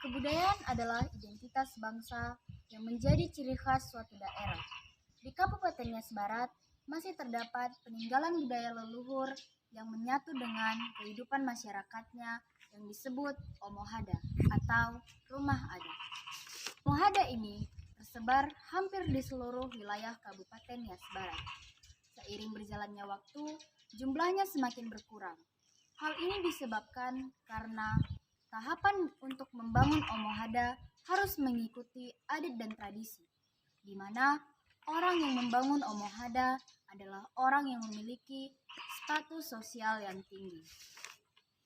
Kebudayaan adalah identitas bangsa yang menjadi ciri khas suatu daerah. Di Kabupaten Nias Barat masih terdapat peninggalan budaya leluhur yang menyatu dengan kehidupan masyarakatnya yang disebut Omohada atau rumah adat. Omohada ini tersebar hampir di seluruh wilayah Kabupaten Nias Barat. Seiring berjalannya waktu, jumlahnya semakin berkurang. Hal ini disebabkan karena tahapan untuk membangun Omohada harus mengikuti adat dan tradisi, di mana orang yang membangun Omohada adalah orang yang memiliki status sosial yang tinggi.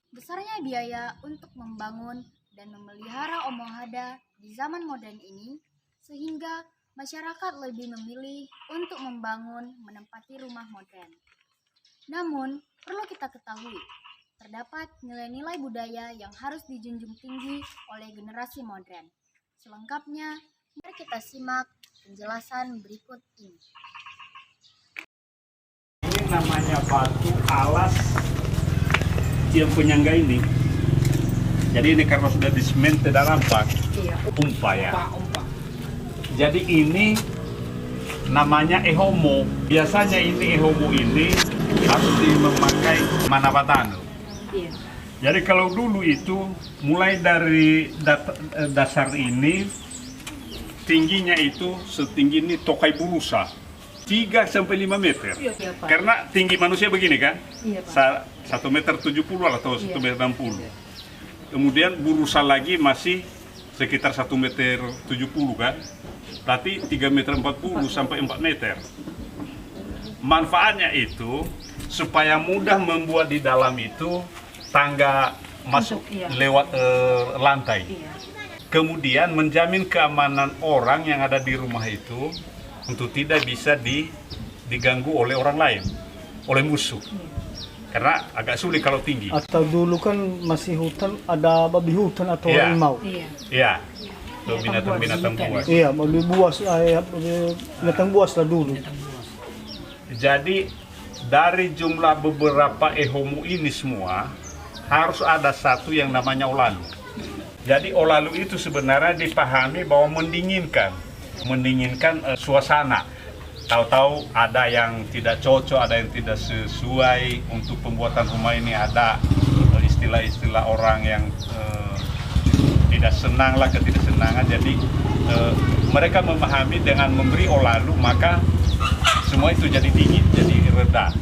Besarnya biaya untuk membangun dan memelihara Omohada di zaman modern ini, sehingga masyarakat lebih memilih untuk membangun menempati rumah modern. Namun, perlu kita ketahui, terdapat nilai-nilai budaya yang harus dijunjung tinggi oleh generasi modern. Selengkapnya, mari kita simak penjelasan berikut ini. Ini namanya batu alas yang penyangga ini. Jadi ini karena sudah disemen tidak nampak. Umpa ya. Jadi ini namanya ehomo. Biasanya ini ehomo ini harus memakai manabatano. Jadi kalau dulu itu mulai dari dasar ini tingginya itu setinggi ini tokai burusa 3-5 meter. Karena tinggi manusia begini kan? 1,70 meter atau 1,60 meter. Kemudian burusa lagi masih sekitar 1,70 meter kan? Berarti 3,40 meter sampai 4 meter. Manfaatnya itu supaya mudah membuat di dalam itu tangga masuk lewat lantai. Kemudian menjamin keamanan orang yang ada di rumah itu untuk tidak bisa diganggu oleh orang lain, oleh musuh. Karena agak sulit kalau tinggi. Atau dulu kan masih hutan, ada babi hutan atau harimau. Iya. Binatang-binatang buas. Iya, babi buas, binatang buas lah dulu. Jadi dari jumlah beberapa ehomo ini semua harus ada satu yang namanya olalu. Jadi olalu itu sebenarnya dipahami bahwa mendinginkan suasana. Tahu-tahu ada yang tidak cocok, ada yang tidak sesuai untuk pembuatan rumah ini, ada istilah-istilah orang yang tidak senang lah, ketidaksenangan. Jadi mereka memahami dengan memberi olalu maka semua itu jadi dingin, jadi reda.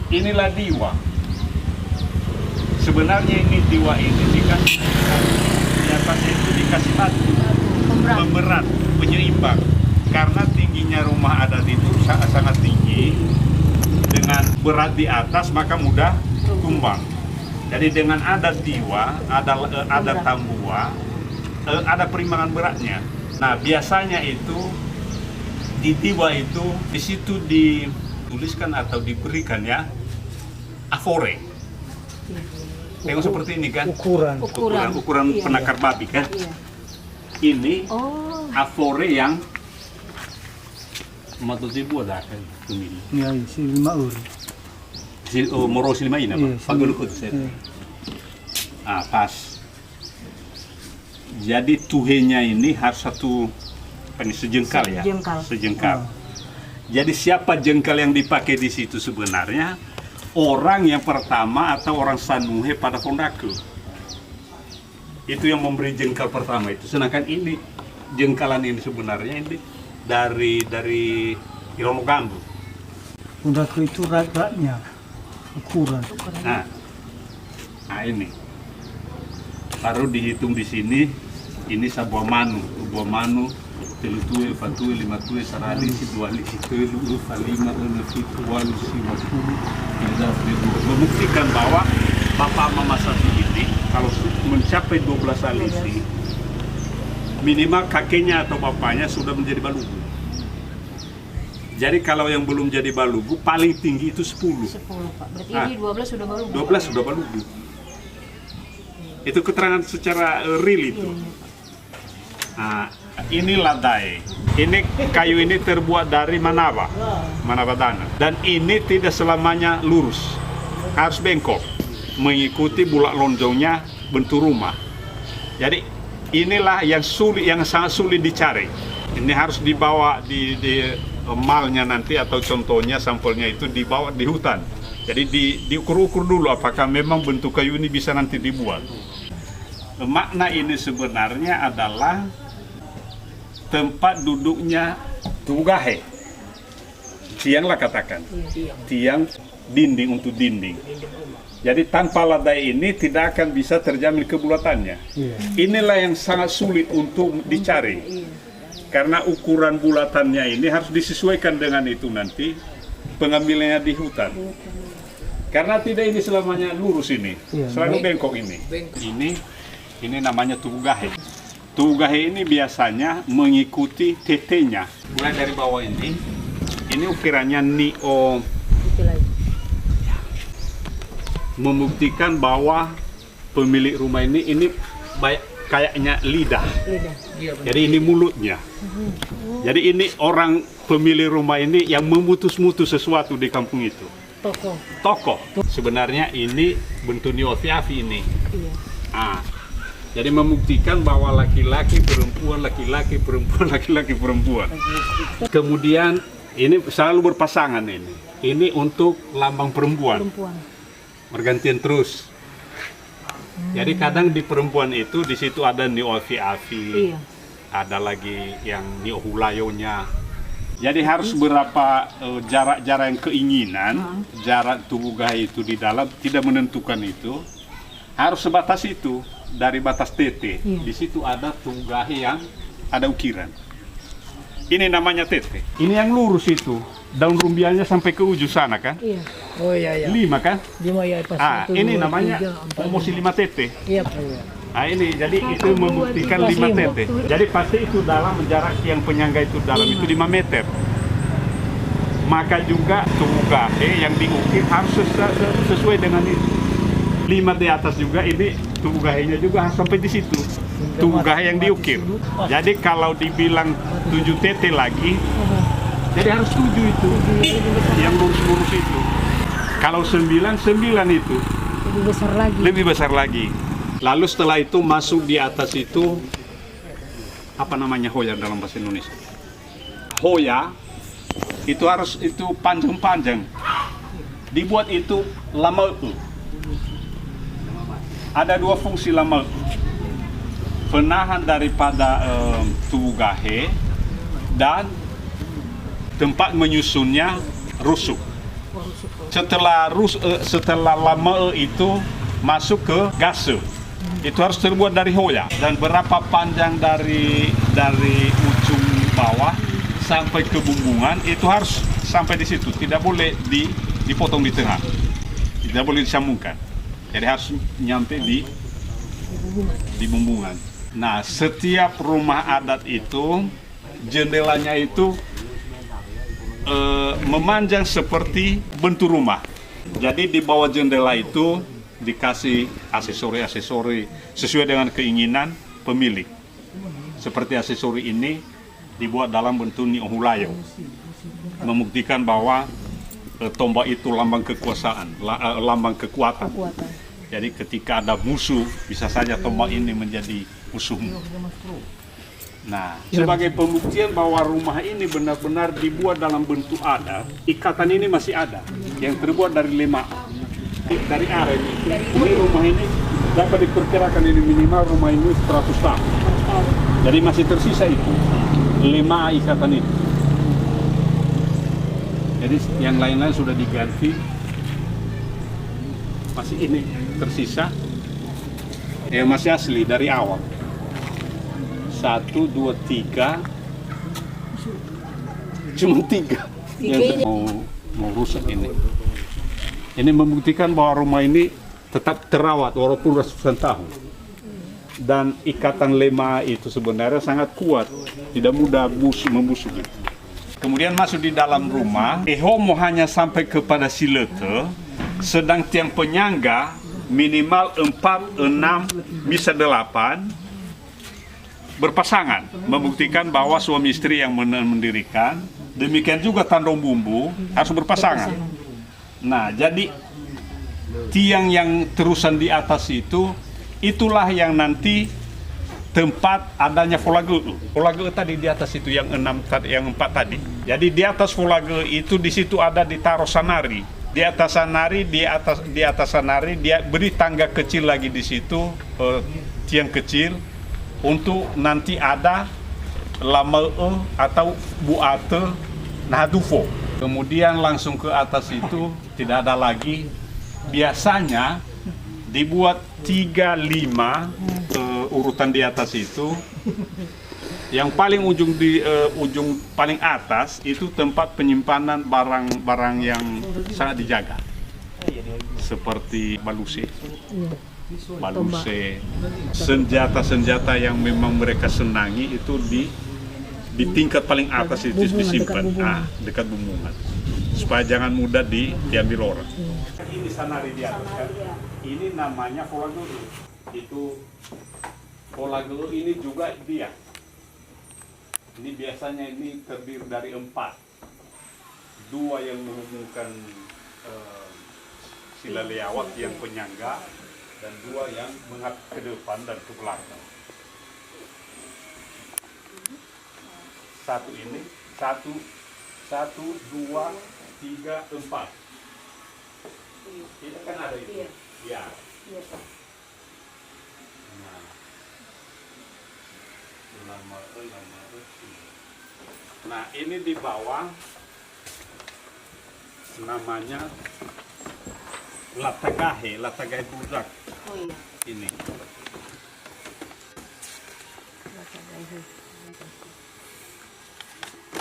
Inilah diwa. Sebenarnya ini diwa ini dikasih di atasnya itu dikasih batu pemberat, penyeimbang. Karena tingginya rumah adat itu sangat tinggi, dengan berat di atas maka mudah tumbang. Jadi dengan ada diwa, ada tambua, ada perimbangan beratnya. Nah biasanya itu di diwa itu di situ dituliskan atau diberikan ya afore. Tengok seperti ini kan, ukuran penakar babi kan. Ini afore yang matusibu ada kan ini. Ya, si maur. Moro silima ini apa? Pagulukut set. Pas. Jadi tuhenya ini harus satu sejengkal ya. Sejengkal. Jadi siapa jengkal yang dipakai di situ sebenarnya? Orang yang pertama atau orang Sanuhe pada Fondaku. Itu yang memberi jengkal pertama itu. Sedangkan ini jengkalan ini sebenarnya ini dari Iromo Gambu. Fondaku itu ratnya ukuran. Nah ini baru dihitung di sini. Ini sebuah manu, telu tue, patue, lima tue, saralisi, dua lisi, telu, lupa, lima, fitu, walusi, wakulu. Membuktikan bahwa Bapak Mama satu ini kalau mencapai 12 alisi, minimal kakeknya atau bapaknya sudah menjadi balugu. Jadi kalau yang belum jadi balugu, paling tinggi itu 10. 10 Pak, berarti ini 12 sudah balugu. 12 sudah balugu. Itu keterangan secara real itu. Nah, ini ladai. Ini kayu ini terbuat dari manabadana. Dan ini tidak selamanya lurus, harus bengkok, mengikuti bulak lonjongnya bentuk rumah. Jadi inilah yang sulit, yang sangat sulit dicari. Ini harus dibawa di malnya nanti, atau contohnya sampelnya itu dibawa di hutan. Jadi diukur-ukur dulu apakah memang bentuk kayu ini bisa nanti dibuat. Makna ini sebenarnya adalah tempat duduknya tugahe. Tiang lah katakan. Tiang dinding untuk dinding. Jadi tanpa ladai ini tidak akan bisa terjamin kebulatannya. Inilah yang sangat sulit untuk dicari. Karena ukuran bulatannya ini harus disesuaikan dengan itu nanti pengambilannya di hutan. Karena tidak ini selamanya lurus ini, selalu bengkok ini. Ini namanya tugahe. Tugahe ini biasanya mengikuti tetenya. Mulai dari bawah ini ukirannya nio, membuktikan bahwa pemilik rumah ini kayaknya lidah. Jadi ini mulutnya. Jadi ini orang pemilik rumah ini yang memutus-mutus sesuatu di kampung itu. Tokoh. Sebenarnya ini bentuk niofiafi ini. Jadi membuktikan bahwa laki-laki perempuan, laki-laki perempuan, laki-laki perempuan. Kemudian ini selalu berpasangan ini. Ini untuk lambang perempuan. Bergantian terus. Jadi kadang di perempuan itu di situ ada niofiafi, ada lagi yang niohulayonya. Jadi harus berapa jarak-jarak yang keinginan, jarak tubuh itu di dalam tidak menentukan itu, harus sebatas itu dari batas tete. Di situ ada tubuh yang ada ukiran. Ini namanya tete. Ini yang lurus itu, daun rumbiannya sampai ke ujung sana kan? Oh iya. 5 kan? 5 ya pas. Ini namanya promosi 5 tete. Ini jadi itu membuktikan 5 tete. Jadi pasti itu dalam jarak yang penyangga itu dalam itu 5 meter. Maka juga tubugahe yang diukir harus sesuai dengan itu. 5 di atas juga ini tubugahenya juga harus sampai di situ. Tubugahe yang diukir. Jadi kalau dibilang 7 tete lagi, jadi harus 7 itu. Yang lurus-lurus itu. Kalau 9 itu lebih besar lagi. Lalu setelah itu masuk di atas itu apa namanya hoya dalam bahasa Indonesia? Hoya itu harus itu panjang-panjang. Dibuat itu lama. Ada 2 fungsi lama. Penahan daripada tubugahe dan tempat menyusunnya rusuk. Setelah lama itu masuk ke gase. Itu harus terbuat dari hoya, dan berapa panjang dari ujung bawah sampai ke bumbungan itu harus sampai di situ, tidak boleh dipotong di tengah, tidak boleh disambungkan. Jadi harus nyampe di bumbungan. Nah, setiap rumah adat itu jendelanya itu memanjang seperti bentuk rumah. Jadi di bawah jendela itu dikasih aksesori sesuai dengan keinginan pemilik. Seperti aksesori ini dibuat dalam bentuk niohulayo, membuktikan bahwa tombak itu lambang kekuasaan, lambang kekuatan. Jadi ketika ada musuh, bisa saja tombak ini menjadi musuhmu. Nah, sebagai pembuktian bahwa rumah ini benar-benar dibuat dalam bentuk adat, ikatan ini masih ada, yang terbuat dari lemak. Dari aren ini rumah ini dapat diperkirakan ini minimal rumah ini 100 tahun. Jadi masih tersisa itu 5 ikatan itu. Jadi yang lain-lain sudah diganti, masih ini tersisa yang masih asli dari awal. 1, 2, 3, cuma 3 yang mau rusak ini. Ini membuktikan bahwa rumah ini tetap terawat walaupun ratusan tahun. Dan ikatan lema itu sebenarnya sangat kuat, tidak mudah membusuk. Kemudian masuk di dalam rumah, ehomo hanya sampai kepada silete, sedang tiang penyangga minimal 4, 6, bisa 8 berpasangan, membuktikan bahwa suami istri yang mendirikan. Demikian juga tandong bumbu harus berpasangan. Nah, jadi tiang yang terusan di atas itu, itulah yang nanti tempat adanya Folage. Folage tadi di atas itu yang 6 tadi, yang 4 tadi. Jadi di atas Folage itu di situ ada ditaruh sanari. Di atas sanari, di atas sanari dia beri tangga kecil lagi di situ, tiang kecil untuk nanti ada lama atau buate nahadufo. Kemudian langsung ke atas itu tidak ada lagi. Biasanya dibuat 3-5 urutan di atas itu. Yang paling ujung di ujung paling atas itu tempat penyimpanan barang-barang yang sangat dijaga. Seperti baluse, senjata-senjata yang memang mereka senangi itu di tingkat paling atas itu disimpan, dekat bumbungan, supaya jangan mudah diambil orang. Ini sanari di atas kan? Ini namanya Folage. Itu Folage ini juga dia. Ini biasanya ini terdiri dari 4. 2 yang menghubungkan sila lewat yang penyangga, dan 2 yang menghadap ke depan dan ke belakang. Satu ini, 1, 2, 3, 4. Ini kan ada itu. Ya. Nah, ini di bawah namanya latagahe budak. Oh iya. Ini.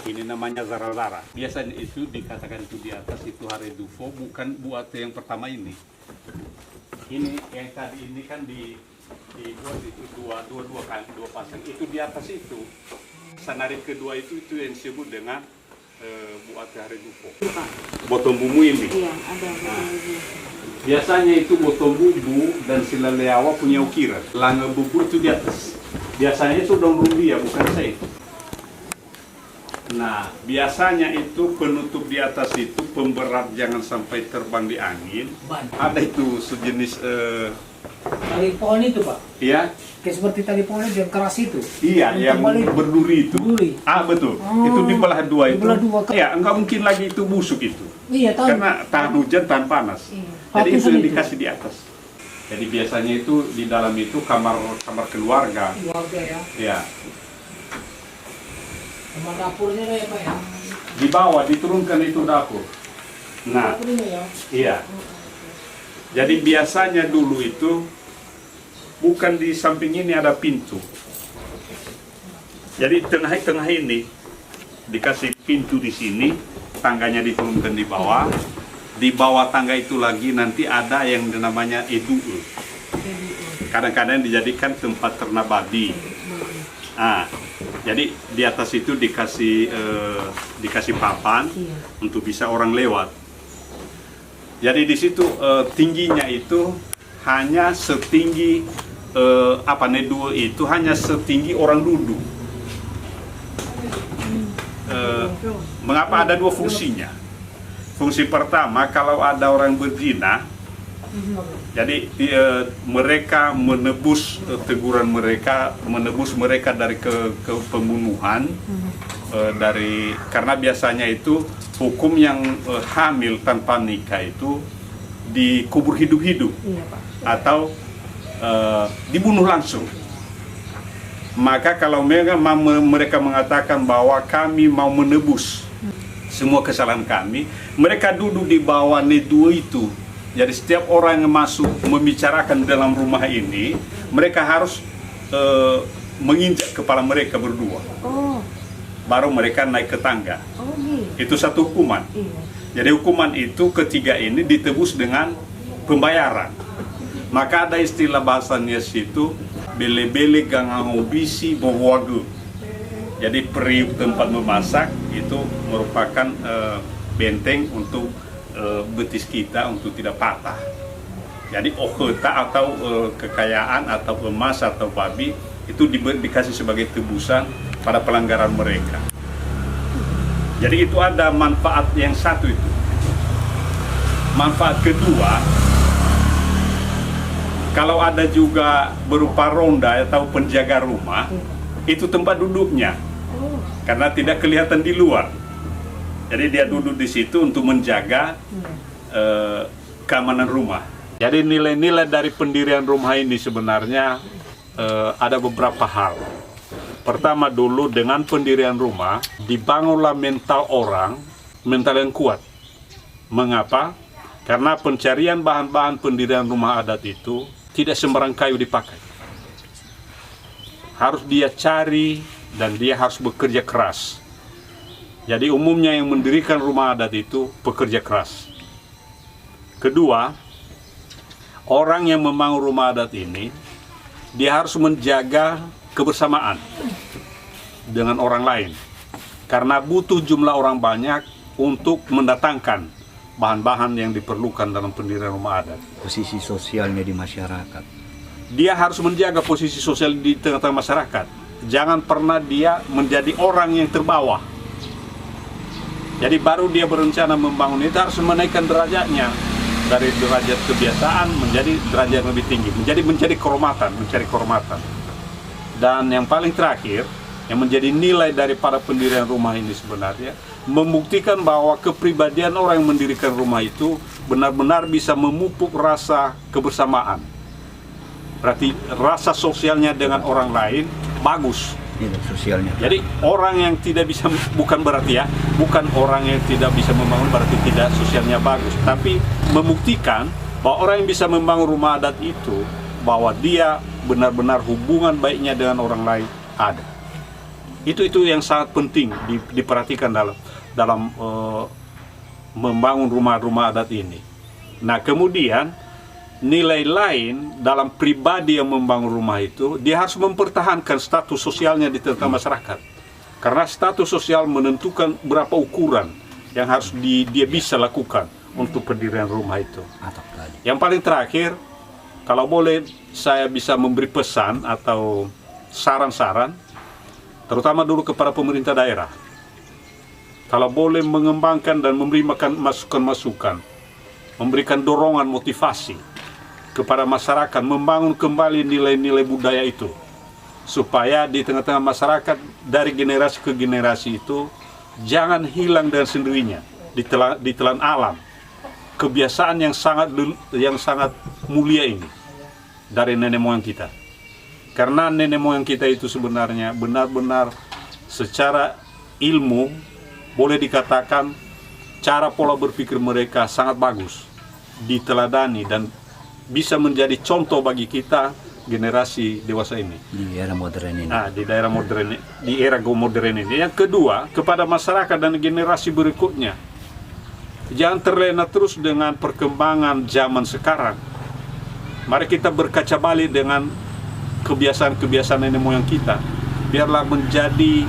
Ini namanya zara-zara. Biasanya itu dikatakan itu di atas itu haredufo, bukan buat yang pertama ini. Ini yang tadi ini kan dibuat itu dua pasang itu di atas itu. Sanari kedua itu yang disebut dengan buat haredufo. Botol bumbu ini. Iya, ada. Nah, biasanya itu botol bumbu dan sila leawa punya ukiran. Langa bubur itu di atas. Biasanya itu daun rumbia, bukan saya. Nah, biasanya itu penutup di atas itu pemberat jangan sampai terbang di angin. Ada itu sejenis Tali pohon itu, Pak. ya, Kayak seperti tali pohon yang keras itu. iya, yang berduri itu. Berduri. Betul. Oh, Itu dibelah dua itu. dibelah dua. Ya, enggak mungkin lagi itu busuk itu. Iya, tahu. Karena tahan hujan, tahan panas. Iya. Jadi itu Ratusan yang itu. dikasih di atas. Jadi biasanya itu di dalam itu kamar keluarga. Keluarga ya. Ya, Sama dapurnya ya, Pak ya. di bawah diturunkan itu dapur. Nah, Dapurnya ya. iya. Jadi biasanya dulu itu bukan di samping ini ada pintu. Jadi tengah ini dikasih pintu di sini, tangganya diturunkan di bawah. Di bawah tangga itu lagi nanti ada yang namanya edu. Kadang-kadang dijadikan tempat ternak babi. Jadi di atas itu dikasih papan untuk bisa orang lewat. Jadi di situ tingginya itu hanya setinggi nedua itu hanya setinggi orang duduk. Mengapa ada 2 fungsinya? Fungsi pertama, kalau ada orang berzina, jadi mereka menebus teguran mereka, menebus mereka dari ke pembunuhan, karena biasanya itu hukum yang hamil tanpa nikah itu dikubur hidup-hidup atau dibunuh langsung. Maka kalau mereka mengatakan bahwa kami mau menebus semua kesalahan kami, mereka duduk di bawah nedua itu. Jadi setiap orang yang masuk membicarakan dalam rumah ini, mereka harus menginjak kepala mereka berdua. Baru mereka naik ke tangga. Itu satu hukuman. Jadi hukuman itu ketiga ini ditebus dengan pembayaran. Maka ada istilah bahasanya situ, bele-bele gangangobisi bowagu. Jadi periuk tempat memasak itu merupakan benteng untuk betis kita untuk tidak patah. Jadi okhota atau kekayaan atau emas atau babi itu dikasih sebagai tebusan pada pelanggaran mereka. Jadi itu ada manfaat yang satu itu. Manfaat kedua, Kalau ada juga berupa ronda atau penjaga rumah, itu tempat duduknya. Karena tidak kelihatan di luar. Jadi dia duduk di situ untuk menjaga keamanan rumah. Jadi nilai-nilai dari pendirian rumah ini sebenarnya ada beberapa hal. Pertama dulu, dengan pendirian rumah dibangunlah mental orang, mental yang kuat. Mengapa? Karena pencarian bahan-bahan pendirian rumah adat itu tidak sembarang kayu dipakai. Harus dia cari dan dia harus bekerja keras. Jadi umumnya yang mendirikan rumah adat itu pekerja keras. Kedua, orang yang membangun rumah adat ini, dia harus menjaga kebersamaan dengan orang lain. Karena butuh jumlah orang banyak untuk mendatangkan bahan-bahan yang diperlukan dalam pendirian rumah adat. Posisi sosialnya di masyarakat. Dia harus menjaga posisi sosial di tengah-tengah masyarakat. Jangan pernah dia menjadi orang yang terbawah. Jadi baru dia berencana membangun itu harus menaikkan derajatnya dari derajat kebiasaan menjadi derajat yang lebih tinggi, mencari kehormatan. Dan yang paling terakhir, yang menjadi nilai daripada pendirian rumah ini sebenarnya, membuktikan bahwa kepribadian orang yang mendirikan rumah itu benar-benar bisa memupuk rasa kebersamaan. Berarti rasa sosialnya dengan orang lain bagus. Ini sosialnya. Jadi orang yang tidak bisa, bukan berarti bukan orang yang tidak bisa membangun berarti tidak sosialnya bagus, tapi membuktikan bahwa orang yang bisa membangun rumah adat itu, bahwa dia benar-benar hubungan baiknya dengan orang lain ada. Itu yang sangat penting diperhatikan dalam membangun rumah-rumah adat ini. Nah, kemudian nilai lain dalam pribadi yang membangun rumah itu, dia harus mempertahankan status sosialnya di tengah masyarakat. Karena status sosial menentukan berapa ukuran yang harus dia bisa lakukan untuk pendirian rumah itu. Yang paling terakhir, kalau boleh saya bisa memberi pesan atau saran-saran, terutama dulu kepada pemerintah daerah. Kalau boleh mengembangkan dan memberikan masukan-masukan, memberikan dorongan motivasi kepada masyarakat, membangun kembali nilai-nilai budaya itu. Supaya di tengah-tengah masyarakat dari generasi ke generasi itu jangan hilang dengan sendirinya, ditelan alam. Kebiasaan yang sangat mulia ini dari nenek moyang kita. Karena nenek moyang kita itu sebenarnya benar-benar secara ilmu boleh dikatakan cara pola berpikir mereka sangat bagus, diteladani dan bisa menjadi contoh bagi kita generasi dewasa ini. Di era modern ini. Di era modern ini. Yang kedua, kepada masyarakat dan generasi berikutnya, jangan terlena terus dengan perkembangan zaman sekarang. Mari kita berkaca balik dengan kebiasaan-kebiasaan nenek moyang kita. Biarlah menjadi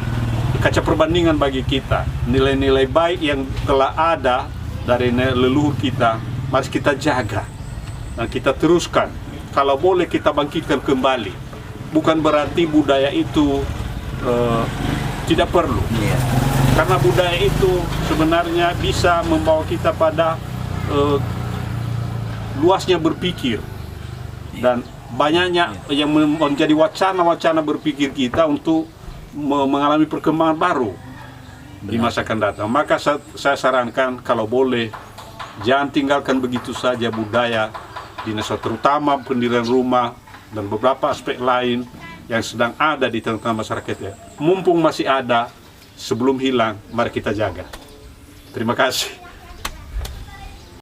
kaca perbandingan bagi kita. Nilai-nilai baik yang telah ada dari leluhur kita, mari kita jaga dan kita teruskan. Kalau boleh kita bangkitkan kembali. Bukan berarti budaya itu tidak perlu. Karena budaya itu sebenarnya bisa membawa kita pada luasnya berpikir. Dan banyaknya yang menjadi wacana-wacana berpikir kita untuk mengalami perkembangan baru di masa akan datang. Maka saya sarankan kalau boleh jangan tinggalkan begitu saja budaya di Indonesia, terutama pendirian rumah dan beberapa aspek lain yang sedang ada di tengah-tengah masyarakat ya. Mumpung masih ada, sebelum hilang, mari kita jaga. Terima kasih.